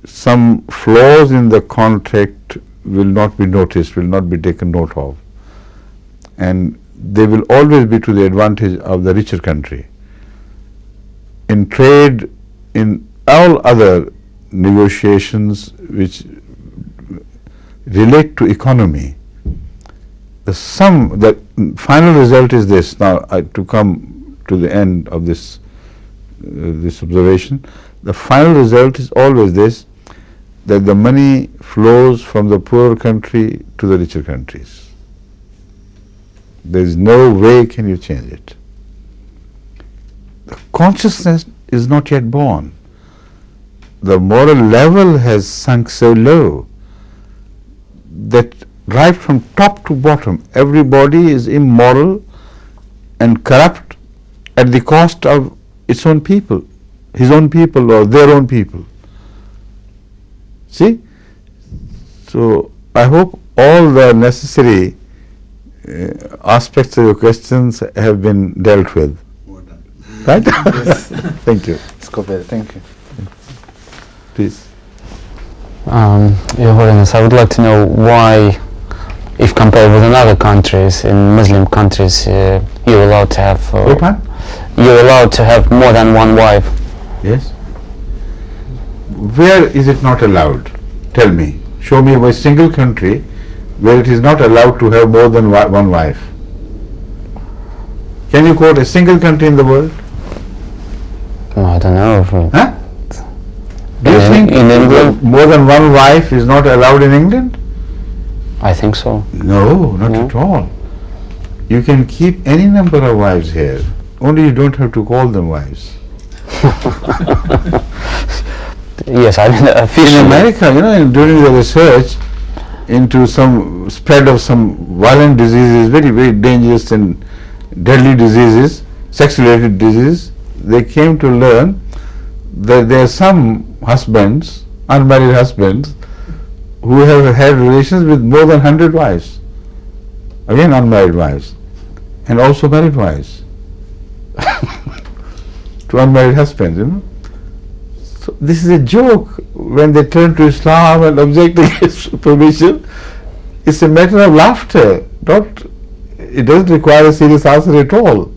some flaws in the contract will not be noticed, will not be taken note of, and they will always be to the advantage of the richer country. In trade, in all other negotiations which relate to economy, the final result is this. Now, to come to the end of this observation, the final result is always this, that the money flows from the poorer country to the richer countries. There is no way can you change it. The consciousness is not yet born. The moral level has sunk so low that right from top to bottom, everybody is immoral and corrupt at the cost of its own people, his own people or their own people. See? So I hope all the necessary aspects of your questions have been dealt with. More done. Right? Yes. Thank you. Let's go better. Thank you. Please. Your Holiness, I would like to know why, if compared with other countries, in Muslim countries, you're allowed to have you're allowed to have more than one wife. Yes. Where is it not allowed? Tell me. Show me a single country where it is not allowed to have more than one wife. Can you quote a single country in the world? I don't know. Huh? Do you think in England? More than one wife is not allowed in England? I think so. No, not at all. You can keep any number of wives here, only you don't have to call them wives. Yes, I mean, In America, during the research into some spread of some violent diseases, very, very dangerous and deadly diseases, sex-related diseases, they came to learn that there are some husbands, unmarried husbands, who have had relations with more than 100 wives. Again, unmarried wives, and also married wives. To unmarried husbands, So this is a joke when they turn to Islam and object against permission. It's a matter of laughter. It doesn't require a serious answer at all.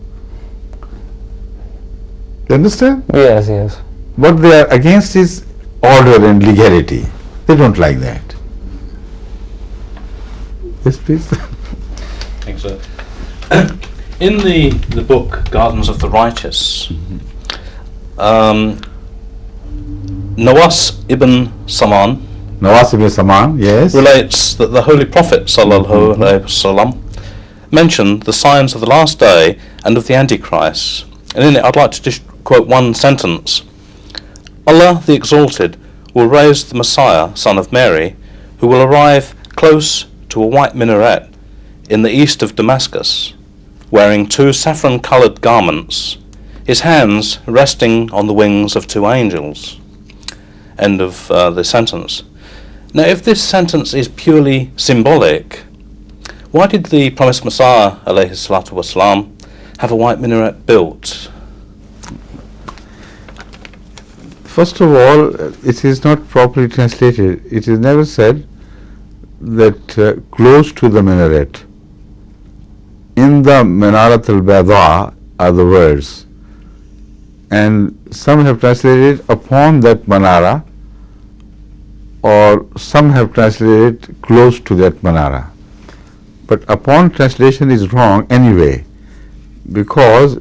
You understand? Yes, yes. What they are against is order and legality. They don't like that. Yes, please. Thanks, sir. In the book Gardens of the Righteous, Nawas ibn Saman yes. relates that the Holy Prophet sallallahu alaihi wasallam mentioned the signs of the last day and of the Antichrist. And in it I'd like to just quote one sentence. Allah the Exalted will raise the Messiah, son of Mary, who will arrive close to a white minaret in the east of Damascus, wearing 2 saffron-coloured garments, his hands resting on the wings of 2 angels. End of the sentence. Now, if this sentence is purely symbolic, why did the promised Messiah, alayhi salatu wasalam, have a white minaret built? First of all, it is not properly translated. It is never said that close to the minaret. In the Minarat al-Bayda are the words, and some have translated upon that manara, or some have translated close to that manara. But upon translation is wrong anyway, because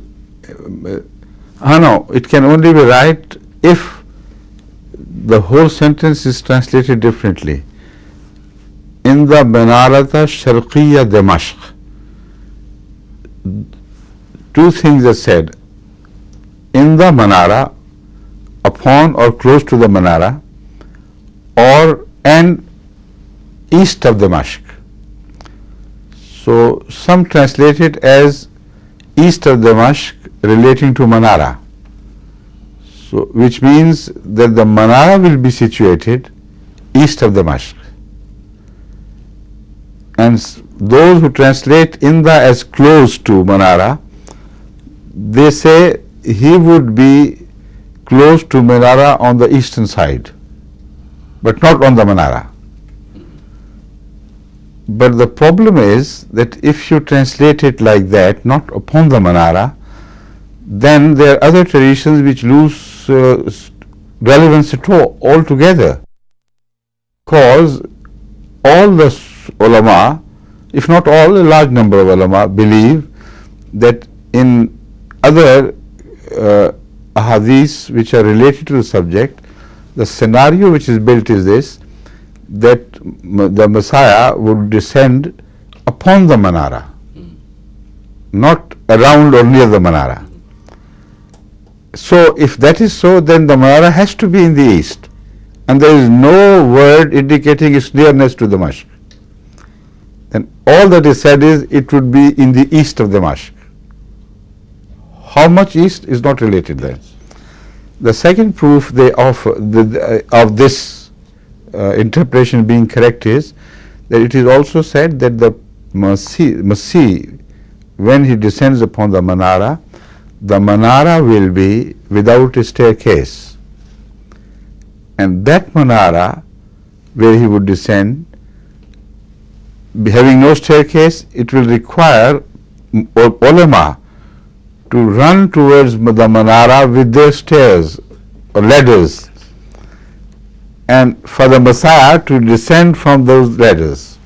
it can only be right if the whole sentence is translated differently. In the Manarata Sharqiyya Damashq, 2 things are said. In the Manara, upon or close to the Manara, and east of Damascus. So some translate it as east of Damascus relating to Manara. So which means that the Manara will be situated east of Damascus. And those who translate Inda as close to Manara, they say he would be close to Manara on the eastern side. but not on the Manara. But the problem is that if you translate it like that, not upon the Manara, then there are other traditions which lose relevance at all altogether. Because all the ulama, if not all, a large number of ulama believe that in other ahadith which are related to the subject, the scenario which is built is this, that the Messiah would descend upon the Manara, not around or near the Manara. So if that is so, then the Manara has to be in the east, and there is no word indicating its nearness to Damascus. Then all that is said is it would be in the east of Damascus. How much east is not related there. The second proof they offer of this interpretation being correct is that it is also said that the Masih, when he descends upon the Manara will be without a staircase, and that Manara where he would descend, having no staircase, it will require ulama to run towards the Manara with their stairs or ladders, and for the Messiah to descend from those ladders.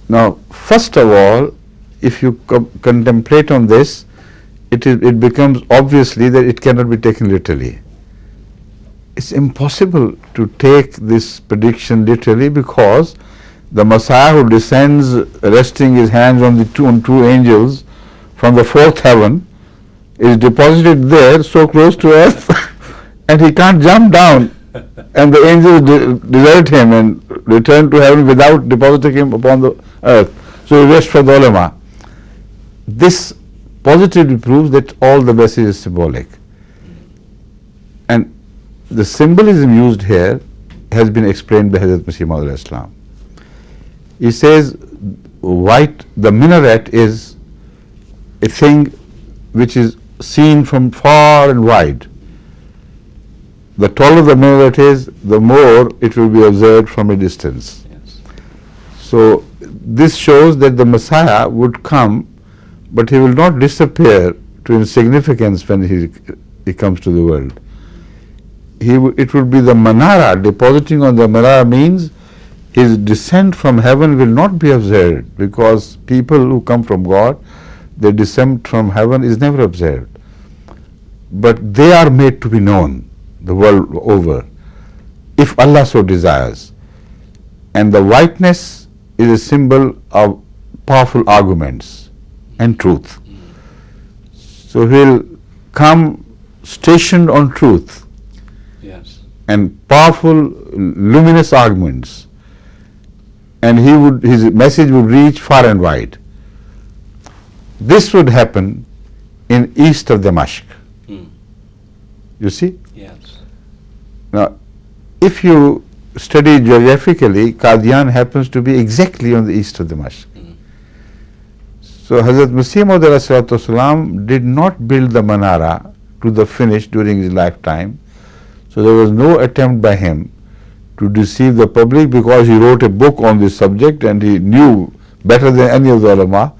Now, first of all, if you contemplate on this, it becomes obviously that it cannot be taken literally. It's impossible to take this prediction literally, because the Messiah who descends resting his hands on two angels from the fourth heaven is deposited there so close to earth and he can't jump down, and the angels desert him and return to heaven without depositing him upon the earth. So he rests for the ulama. This positively proves that all the message is symbolic. And the symbolism used here has been explained by Hazrat Masih Maud Islam. He says the minaret is a thing which is seen from far and wide. The taller the minaret is, the more it will be observed from a distance. Yes. So this shows that the Messiah would come, but he will not disappear to insignificance when he comes to the world. It would be the Manara, depositing on the Manara means his descent from heaven will not be observed, because people who come from God, their descent from heaven is never observed. But they are made to be known the world over, if Allah so desires. And the whiteness is a symbol of powerful arguments and truth. So he'll come stationed on truth. Yes. And powerful, luminous arguments, and his message would reach far and wide. This would happen in east of Damascus. You see? Yes. Now, if you study geographically, Qadian happens to be exactly on the east of Damascus. So Hazrat Masih Maud did not build the Manara to the finish during his lifetime. So there was no attempt by him to deceive the public, because he wrote a book on this subject and he knew better than any of the ulama